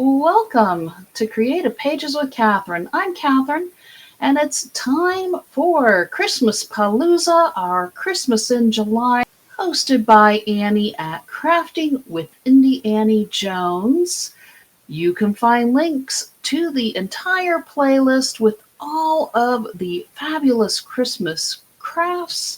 Welcome to Creative Pages with Catherine. I'm Catherine, and it's time for Christmas Palooza, our Christmas in July, hosted by Annie at Crafting with Indie Annie Jones. You can find links to the entire playlist with all of the fabulous Christmas crafts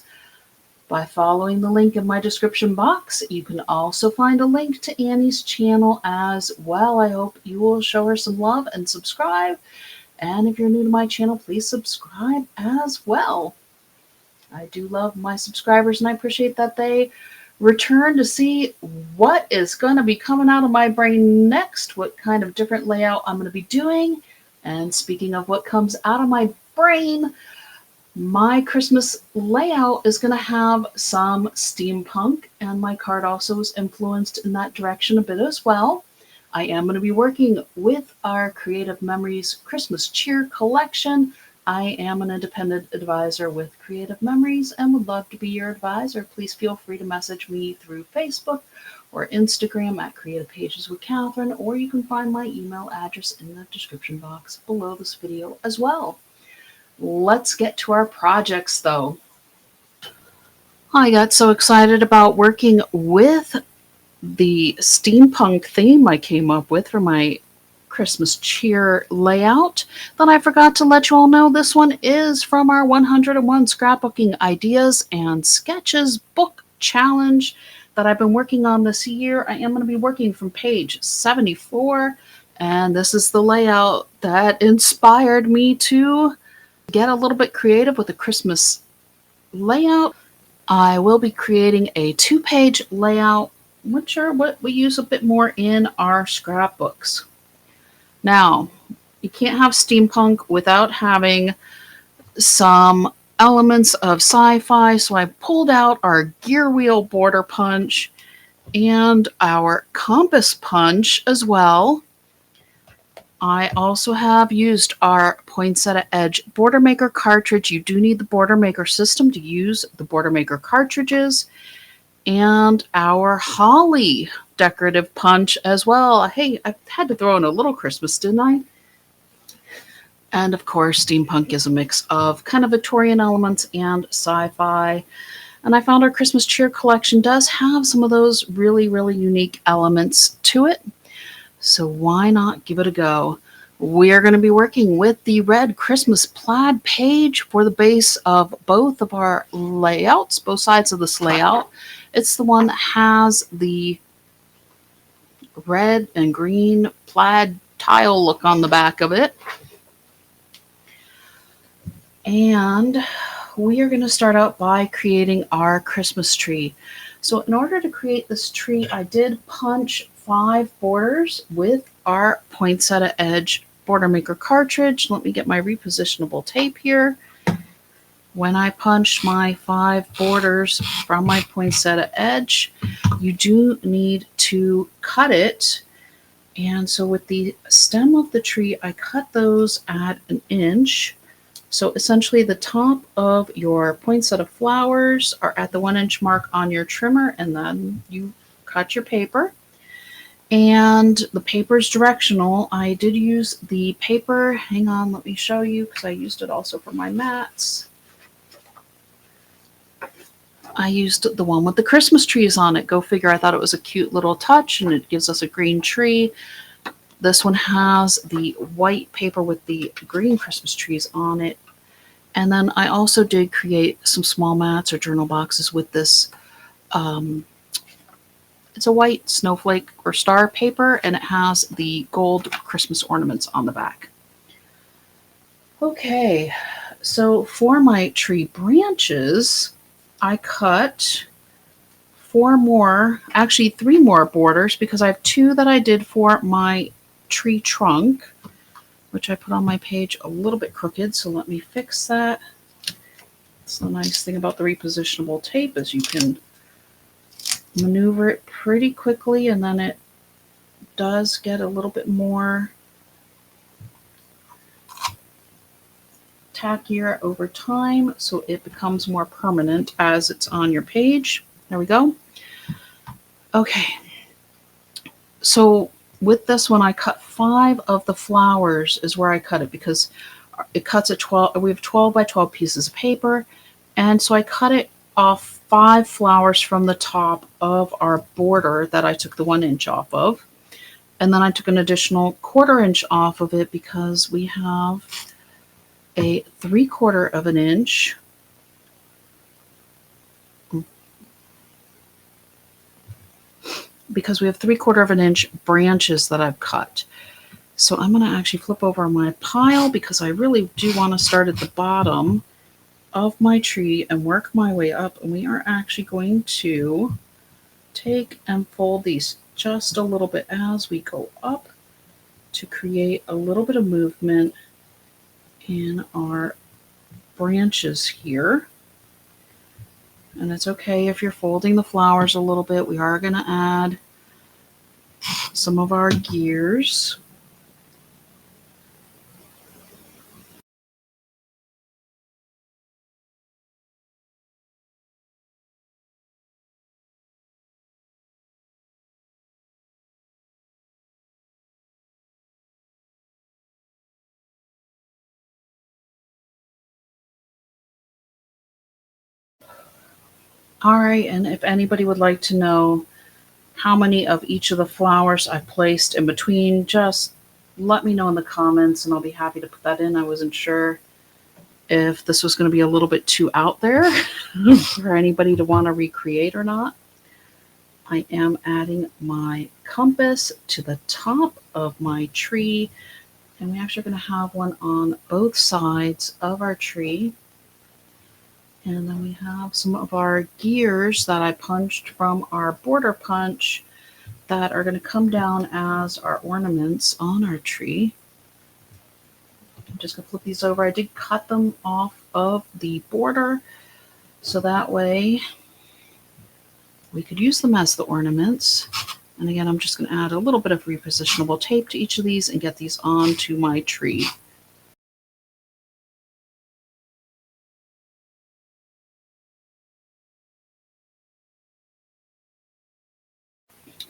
by following the link in my description box. You can also find a link to Annie's channel as well. I hope you will show her some love and subscribe. And if you're new to my channel, please subscribe as well. I do love my subscribers, and I appreciate that they return to see what is going to be coming out of my brain next, what kind of different layout I'm going to be doing. And speaking of what comes out of my brain, my Christmas layout is going to have some steampunk, and my card also is influenced in that direction a bit as well. I am going to be working with our Creative Memories Christmas Cheer collection. I am an independent advisor with Creative Memories and would love to be your advisor. Please feel free to message me through Facebook or Instagram at Creative Pages with Catherine, or you can find my email address in the description box below this video as well. Let's get to our projects though. I got so excited about working with the steampunk theme I came up with for my Christmas cheer layout that I forgot to let you all know this one is from our 101 Scrapbooking Ideas and Sketches book challenge that I've been working on this year. I am going to be working from page 74, and this is the layout that inspired me to get a little bit creative with the Christmas layout. I will be creating a 2-page layout, which are what we use a bit more in our scrapbooks. Now, you can't have steampunk without having some elements of sci-fi, so I pulled out our gear wheel border punch and our compass punch as well. I also have used our Poinsettia Edge Border Maker cartridge. You do need the Border Maker system to use the Border Maker cartridges. And our Holly decorative punch as well. Hey, I had to throw in a little Christmas, didn't I? And of course, steampunk is a mix of kind of Victorian elements and sci-fi. And I found our Christmas cheer collection does have some of those really, really unique elements to it. So why not give it a go? We are going to be working with the red Christmas plaid page for the base of both of our layouts, both sides of this layout. It's the one that has the red and green plaid tile look on the back of it. And we are going to start out by creating our Christmas tree. So in order to create this tree, I did punch 5 borders with our Poinsettia Edge Border Maker cartridge. Let me get my repositionable tape here. When I punched my 5 borders from my Poinsettia Edge, you do need to cut it. And so with the stem of the tree, I cut those at 1 inch. So essentially the top of your poinsettia flowers are at the 1 inch mark on your trimmer, and then you cut your paper. And the paper is directional. I did use the paper. Hang on, let me show you, because I used it also for my mats. I used the one with the Christmas trees on it. Go figure, I thought it was a cute little touch, and it gives us a green tree. This one has the white paper with the green Christmas trees on it. And then I also did create some small mats or journal boxes with this. It's a white snowflake or star paper, and it has the gold Christmas ornaments on the back. Okay, so for my tree branches, I cut 4 more, actually 3 more borders, because I have 2 that I did for my tree trunk, which I put on my page a little bit crooked, so let me fix that. That's the nice thing about the repositionable tape, is you can maneuver it pretty quickly, and then it does get a little bit more tackier over time, so it becomes more permanent as it's on your page. There we go. Okay, so with this one, I cut 5 of the flowers is where I cut it, because it cuts at 12. We have 12 by 12 pieces of paper. And so I cut it off 5 flowers from the top of our border that I took the 1 inch off of. And then I took an additional 1/4 inch off of it because we have a 3/4 of an inch because we have 3/4 of an inch branches that I've cut. So I'm going to actually flip over my pile because I really do want to start at the bottom of my tree and work my way up. And we are actually going to take and fold these just a little bit as we go up to create a little bit of movement in our branches here. And it's okay if you're folding the flowers a little bit. We are going to add some of our gears. All right, and if anybody would like to know how many of each of the flowers I placed in between, just let me know in the comments and I'll be happy to put that in. I wasn't sure if this was going to be a little bit too out there for anybody to want to recreate or not. I am adding my compass to the top of my tree, and we're actually going to have one on both sides of our tree. And then we have some of our gears that I punched from our border punch that are going to come down as our ornaments on our tree. I'm just going to flip these over. I did cut them off of the border so that way we could use them as the ornaments. And again, I'm just going to add a little bit of repositionable tape to each of these and get these onto my tree.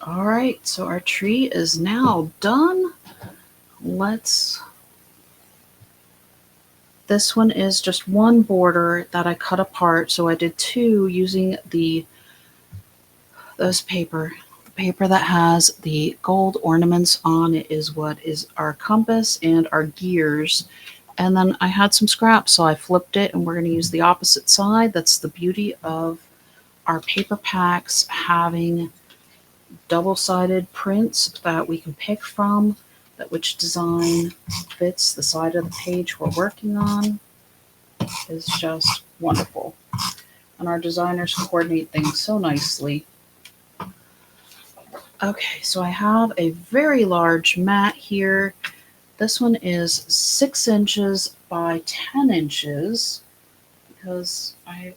All right, so our tree is now done. This one is just one border that I cut apart. So I did 2 using the paper. The paper that has the gold ornaments on it is what is our compass and our gears. And then I had some scraps, so I flipped it and we're going to use the opposite side. That's the beauty of our paper packs having double-sided prints that we can pick from, that which design fits the side of the page we're working on is just wonderful. And our designers coordinate things so nicely. Okay, so I have a very large mat here. This one is 6 inches by 10 inches because I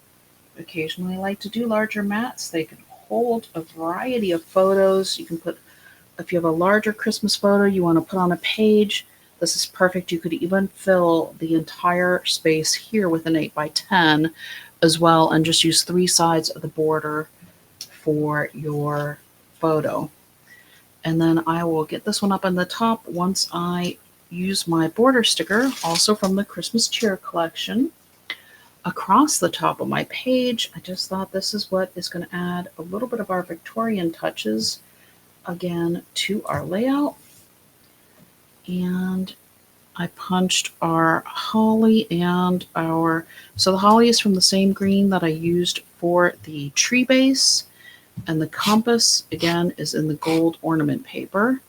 occasionally like to do larger mats. They can hold a variety of photos. You can put, if you have a larger Christmas photo you want to put on a page, this is perfect. You could even fill the entire space here with an 8 by 10 as well and just use 3 sides of the border for your photo. And then I will get this one up on the top once I use my border sticker, also from the Christmas Cheer collection, across the top of my page. I just thought this is what is going to add a little bit of our Victorian touches again to our layout. And I punched our holly and so the holly is from the same green that I used for the tree base, and the compass again is in the gold ornament paper.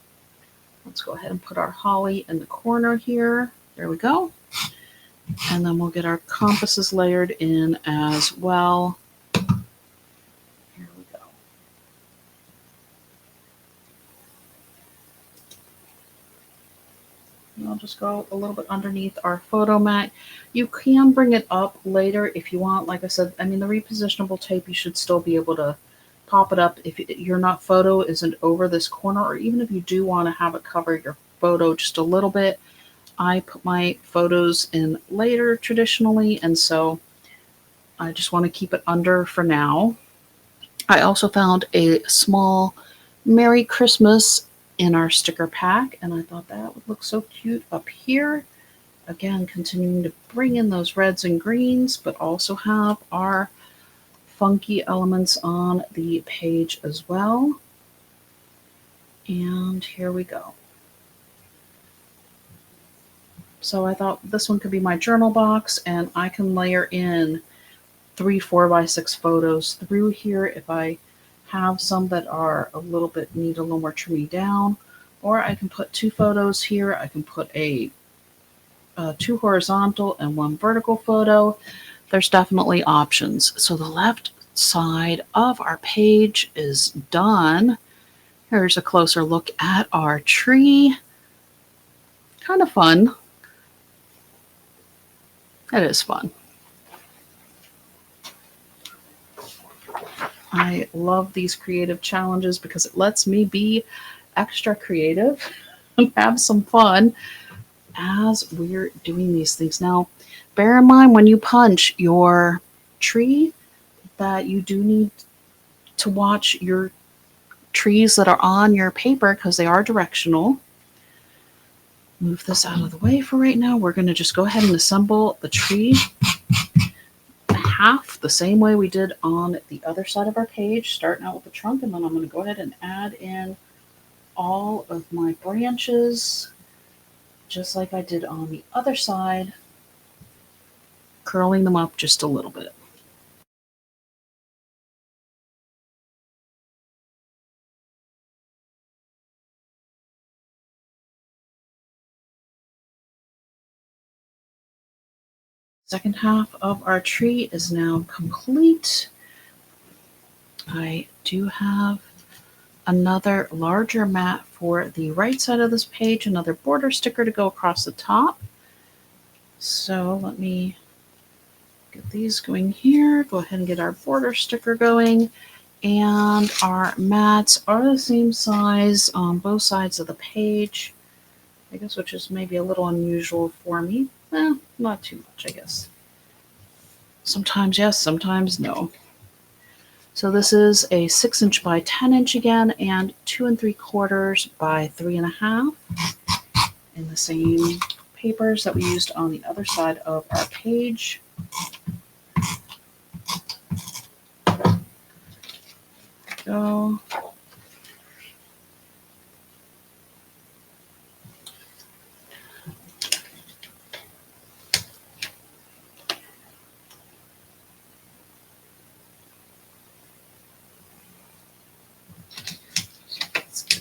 Let's go ahead and put our holly in the corner here. There we go. And then we'll get our compasses layered in as well. Here we go. And I'll just go a little bit underneath our photo mat. You can bring it up later if you want. Like I said, I mean, the repositionable tape, you should still be able to pop it up if your photo isn't over this corner, or even if you do want to have it cover your photo just a little bit. I put my photos in later traditionally, and so I just want to keep it under for now. I also found a small Merry Christmas in our sticker pack, and I thought that would look so cute up here. Again, continuing to bring in those reds and greens, but also have our funky elements on the page as well. And here we go. So I thought this one could be my journal box, and I can layer in 3 4x6 photos through here if I have some that are a little bit need a little more trimming down. Or I can put 2 photos here. I can put a 2 horizontal and 1 vertical photo. There's definitely options. So the left side of our page is done. Here's a closer look at our tree. Kind of fun. It is fun. I love these creative challenges because it lets me be extra creative and have some fun as we're doing these things. Now, bear in mind when you punch your tree that you do need to watch your trees that are on your paper because they are directional. Move this out of the way for right now. We're going to just go ahead and assemble the tree half the same way we did on the other side of our page, starting out with the trunk, and then I'm going to go ahead and add in all of my branches just like I did on the other side, curling them up just a little bit. Second half of our tree is now complete. I do have another larger mat for the right side of this page, another border sticker to go across the top. So let me get these going here. Go ahead and get our border sticker going. And our mats are the same size on both sides of the page, I guess, which is maybe a little unusual for me. Not too much, I guess. Sometimes yes, sometimes no. So this is a 6" by 10" again, and 2 3/4 by 3.5 in the same papers that we used on the other side of our page. Go.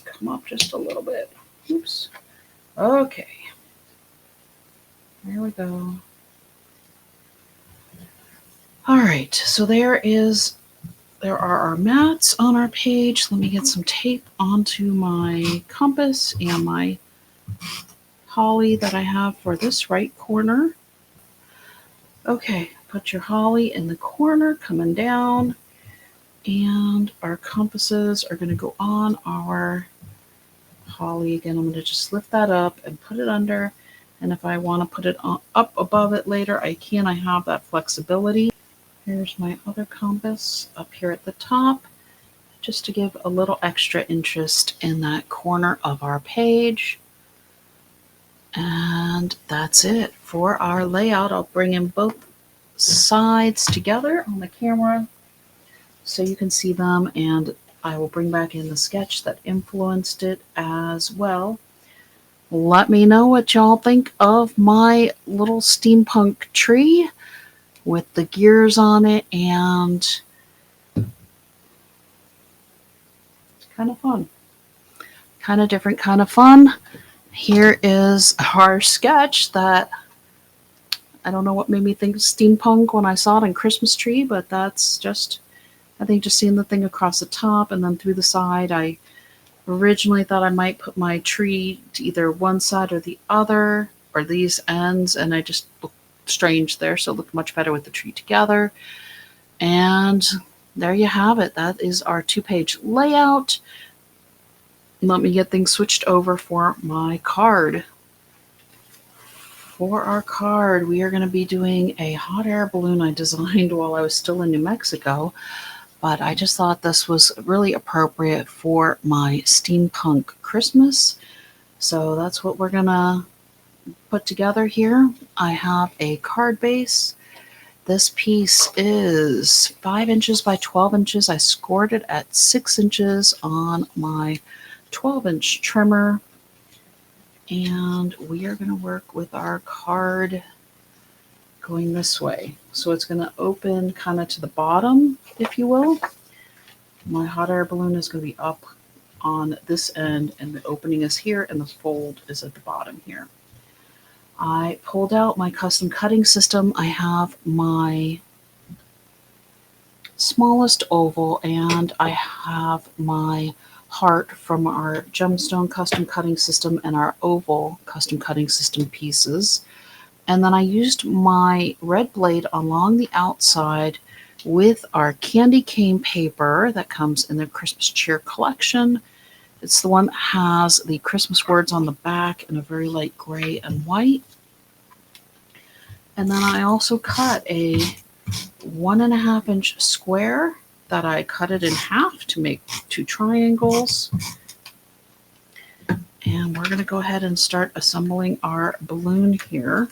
Come up just a little bit. Oops. Okay. There we go. All right. So there are our mats on our page. Let me get some tape onto my compass and my holly that I have for this right corner. Okay. Put your holly in the corner, coming down. And our compasses are going to go on our holly. Again, I'm going to just lift that up and put it under. And if I want to put it up above it later, I can. I have that flexibility. Here's my other compass up here at the top, just to give a little extra interest in that corner of our page. And that's it for our layout. I'll bring in both sides together on the camera so you can see them, and I will bring back in the sketch that influenced it as well. Let me know what y'all think of my little steampunk tree with the gears on it, and it's kind of fun. Kind of different, kind of fun. Here is our sketch that I don't know what made me think of steampunk when I saw it in Christmas tree, but that's just, I think, just seeing the thing across the top and then through the side. I originally thought I might put my tree to either one side or the other, or these ends, and I just looked strange there, so it looked much better with the tree together. And there you have it. That is our 2-page layout. Let me get things switched over for my card. For our card, we are going to be doing a hot air balloon I designed while I was still in New Mexico but I just thought this was really appropriate for my steampunk Christmas. So that's what we're gonna put together here. I have a card base. This piece is 5 inches by 12 inches. I scored it at 6 inches on my 12-inch trimmer. And we are going to work with our card going this way. So it's going to open kind of to the bottom, if you will. My hot air balloon is going to be up on this end, and the opening is here, and the fold is at the bottom here. I pulled out my custom cutting system. I have my smallest oval, and I have my heart from our gemstone custom cutting system and our oval custom cutting system pieces. And then I used my red blade along the outside with our candy cane paper that comes in the Christmas cheer collection. It's the one that has the Christmas words on the back in a very light gray and white. And then I also cut a 1.5 inch square that I cut it in half to make 2 triangles. And we're going to go ahead and start assembling our balloon here.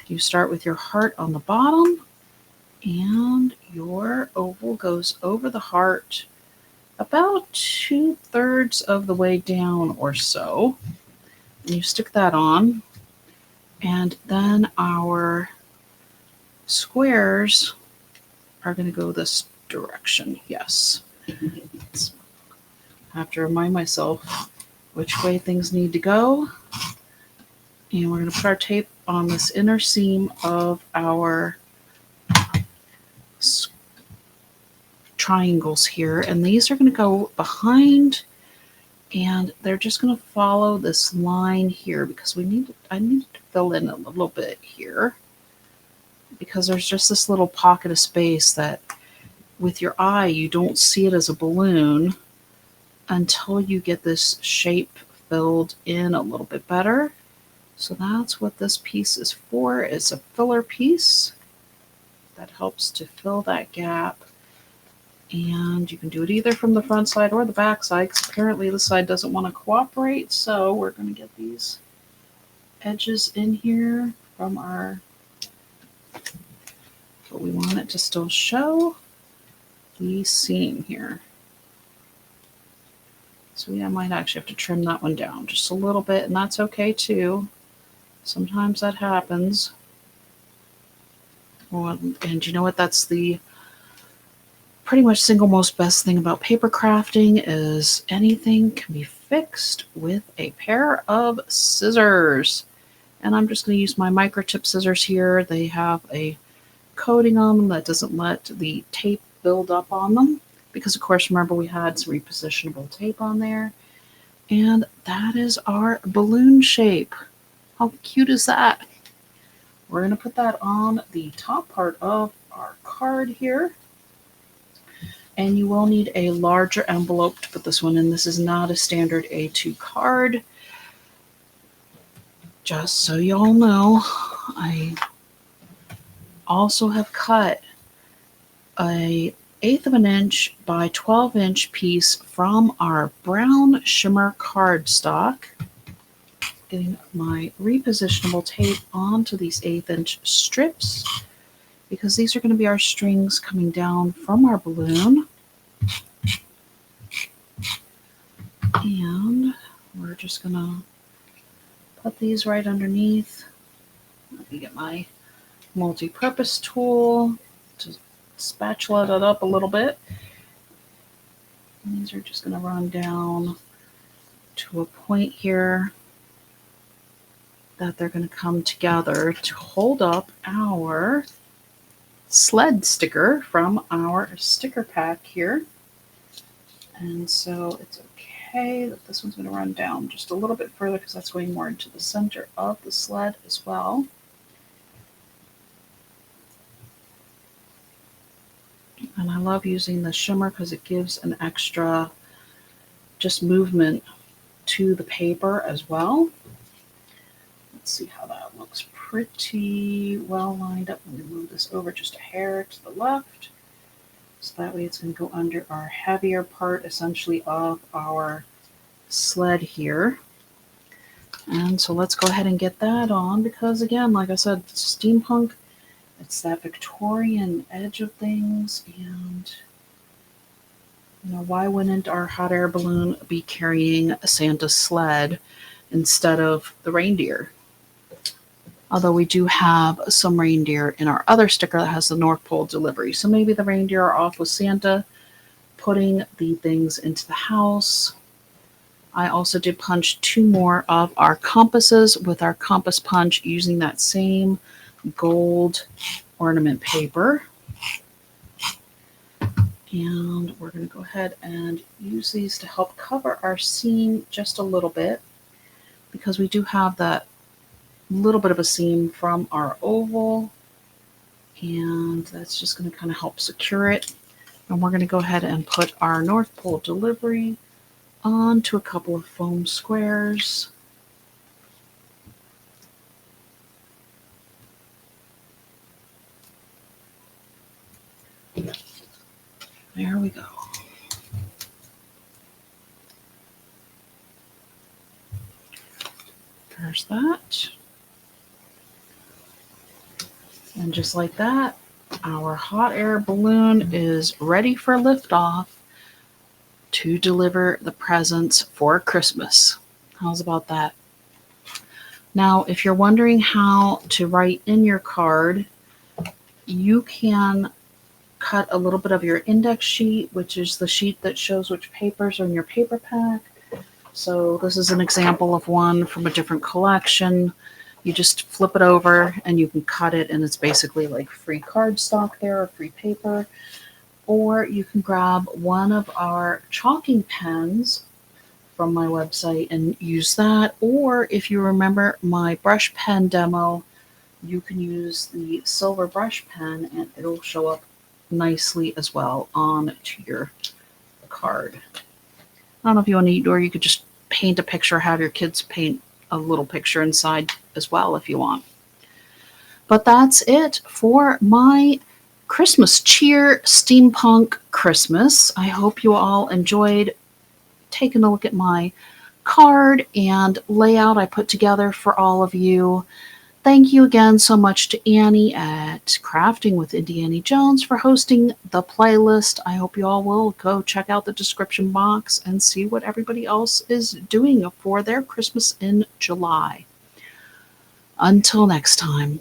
You start with your heart on the bottom, and your oval goes over the heart about 2/3 of the way down or so. And you stick that on. And then our squares are going to go this direction. Yes. I have to remind myself which way things need to go. And we're going to put our tape on this inner seam of our triangles here. And these are going to go behind, and they're just going to follow this line here because I need to fill in a little bit here because there's just this little pocket of space that with your eye, you don't see it as a balloon until you get this shape filled in a little bit better. So that's what this piece is for. It's a filler piece that helps to fill that gap. And you can do it either from the front side or the back side, because apparently the side doesn't want to cooperate. So we're going to get these edges in here from our, but we want it to still show the seam here. So I might actually have to trim that one down just a little bit, and that's okay too. Sometimes that happens. Well, and you know what? That's the pretty much single most best thing about paper crafting is anything can be fixed with a pair of scissors. And I'm just going to use my microtip scissors here. They have a coating on them that doesn't let the tape build up on them. Because, of course, remember we had some repositionable tape on there. And that is our balloon shape. How cute is that? We're going to put that on the top part of our card here. And you will need a larger envelope to put this one in. This is not a standard A2 card. Just so y'all know, I also have cut a 1/8 of an inch by 12-inch piece from our brown shimmer cardstock. Getting my repositionable tape onto these 1/8 inch strips because these are going to be our strings coming down from our balloon. And we're just going to put these right underneath. Let me get my multi-purpose tool to spatula that up a little bit. And these are just going to run down to a point here that they're going to come together to hold up our sled sticker from our sticker pack here. And so it's okay that this one's going to run down just a little bit further because that's going more into the center of the sled as well. And I love using the shimmer because it gives an extra just movement to the paper as well. Let's see how that looks. Pretty well lined up. Let me move this over just a hair to the left. So that way it's going to go under our heavier part, essentially, of our sled here. And so let's go ahead and get that on because, again, like I said, steampunk, it's that Victorian edge of things. And, why wouldn't our hot air balloon be carrying a Santa's sled instead of the reindeer? Although we do have some reindeer in our other sticker that has the North Pole delivery. So maybe the reindeer are off with Santa, putting the things into the house. I also did punch 2 more of our compasses with our compass punch using that same gold ornament paper. And we're going to go ahead and use these to help cover our seam just a little bit because we do have that little bit of a seam from our oval, and that's just going to kind of help secure it. And we're going to go ahead and put our North Pole delivery onto a couple of foam squares. There we go. There's that. And just like that, our hot air balloon is ready for liftoff to deliver the presents for Christmas. How's about that? Now, if you're wondering how to write in your card, you can cut a little bit of your index sheet, which is the sheet that shows which papers are in your paper pack. So this is an example of one from a different collection. You just flip it over and you can cut it, and it's basically like free cardstock there or free paper. Or you can grab one of our chalking pens from my website and use that. Or if you remember my brush pen demo, you can use the silver brush pen and it'll show up nicely as well onto your card. I don't know if you want to, or you could just paint a picture, have your kids paint a little picture inside as well if you want. But that's it for my Christmas cheer steampunk Christmas. I hope you all enjoyed taking a look at my card and layout I put together for all of you. Thank you again so much to Annie at Crafting with Indie Annie Jones for hosting the playlist. I hope you all will go check out the description box and see what everybody else is doing for their Christmas in July. Until next time.